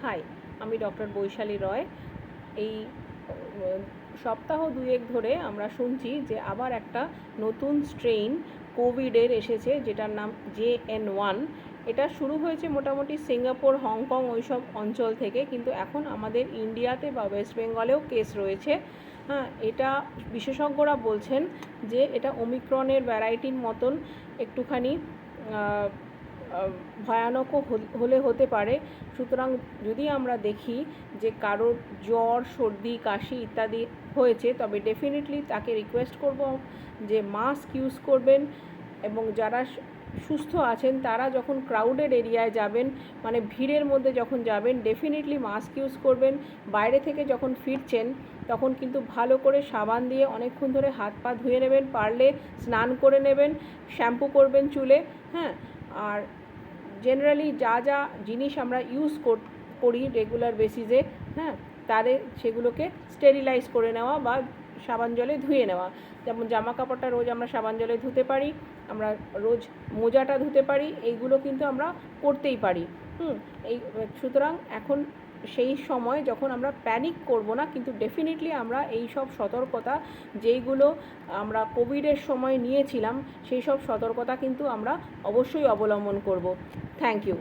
High, আমি doctor Vaishali রয়। এই সপ্তাহ দুয়েক ধরে আমরা শুনছি যে আবার একটা নতুন স্ট্রেইন কোভিডের এসেছে, যেটার নাম JN1। এটা শুরু হয়েছে মোটামুটি সিঙ্গাপুর, হংকং ওইসব অঞ্চল থেকে, কিন্তু এখন আমাদের ইন্ডিয়াতে বা ওয়েস্ট বেঙ্গলেও কেস রয়েছে। হ্যাঁ, এটা বিশেষজ্ঞরা বলছেন যে এটা ওমিক্রনের ভ্যারাইটির মতন একটুখানি ভয়ানকও হলে হতে পারে। সুতরাং যদি আমরা দেখি যে কারোর জ্বর, সর্দি, কাশি ইত্যাদি হয়েছে, তবে ডেফিনেটলি তাকে রিকোয়েস্ট করব যে মাস্ক ইউজ করবেন, এবং যারা সুস্থ আছেন তারা যখন ক্রাউডেড এরিয়ায় যাবেন, মানে ভিড়ের মধ্যে যখন যাবেন, ডেফিনেটলি মাস্ক ইউজ করবেন। বাইরে থেকে যখন ফিরছেন তখন কিন্তু ভালো করে সাবান দিয়ে অনেকক্ষণ ধরে হাত পা ধুয়ে নেবেন, পারলে স্নান করে নেবেন, শ্যাম্পু করবেন চুলে। হ্যাঁ, আর জেনারেলি যা যা জিনিস আমরা ইউজ করি রেগুলার বেসিসে, হ্যাঁ, তারে সেগুলোকে স্টেরিলাইজ করে নেওয়া বা সাবান জলে ধুয়ে নেওয়া। যেমন জামা কাপড়টা রোজ আমরা সাবান জলে ধুতে পারি, আমরা রোজ মোজাটা ধুতে পারি, এইগুলো কিন্তু আমরা করতেই পারি। সুতরাং এখন সেই সময় যখন আমরা প্যানিক করব না, কিন্তু ডেফিনেটলি আমরা এই সব সতর্কতা যেইগুলো আমরা কোভিডের সময় নিয়েছিলাম, সেই সব সতর্কতা কিন্তু আমরা অবশ্যই অবলম্বন করব। Thank you.